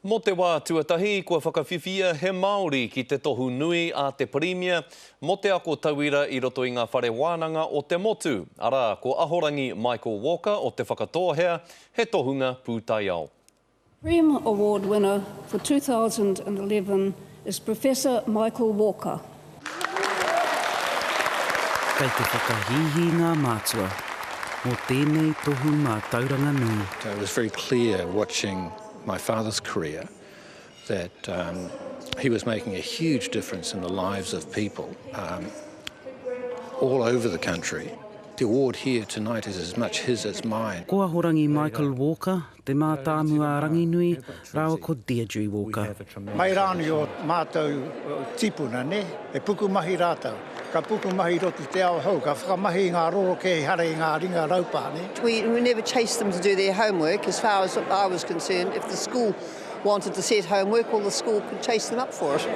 Mo te wā tuatahi, kua whakawhiwhia he Māori ki te tohu nui a te Premier, mo te ako tauira i roto i ngā whare wānanga o te motu. Arā, ko ahorangi Michael Walker o te whakatoahea, he tohunga pūtai ao. Prem Award winner for 2011 is Professor Michael Walker. Kei te whakahihi ngā mātua, mō tēnei tohu mā tauranga nui. It was very clear watching my father's career that he was making a huge difference in the lives of people all over the country. The award here tonight is as much his as mine. Ko ahorangi Michael Walker, te mātāmua Ranginui, rawa ko Deirdre Walker. Mai rāni o mātou tipuna, ne? E puku mahi rātou. Ka puku mahi roti te ao hau, ka whakamahi ngā roro kei hare ngā ringa raupā, ne? We never chased them to do their homework. As far as I was concerned, if the school wanted to set homework, well, the school could chase them up for it.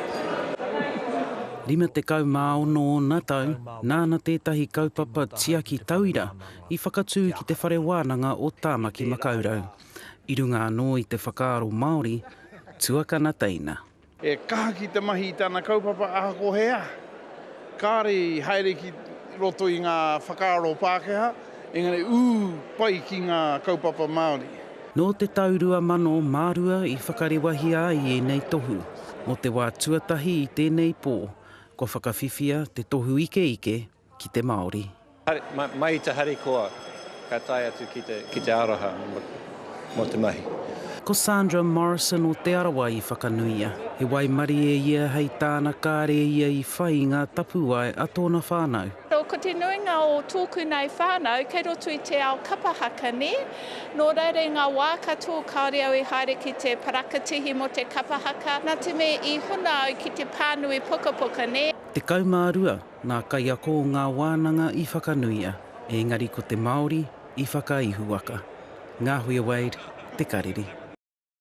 Lima te kau mā ono o nā tau, nāna tētahi kaupapa Tiaki Tauira i whakatū ki te whare wānanga o Tāmaki Makaurau. I runga anō i te whakaaro Māori, tuakana teina. E kaha ki te mahi i tāna kaupapa aha ko hea. Kāre haere ki roto i ngā whakaaro Pākehā, engari pai ki ngā kaupapa Māori. Nō te taurua mano mārua i whakarewahi ai e nei tohu, mo te wā tuatahi i tēnei pō, ko whakawhiwhia te tohu ike ki te Māori. Mai te harikoa, ka tai atu ki te araha mo te mahi. Ko Sandra Morrison o te arawa i whakanuia. He wai mari e ia hei tāna kāre ia i whai ngā tapuai a tōna whānau. Ko te nuinga o tōku nei whānau, kei roto i te ao kapahaka ne. Nō reire ngā wā katoa kaore au i haere ki te parakatihi mo te kapahaka. Nā te me i huna au ki te pānui pukapuka ne. Te kaumārua, nā kai ako o ngā wānanga i whakanuia. Engari ko te Māori i whakaihuaka. Ngā hui Wade, te kariri.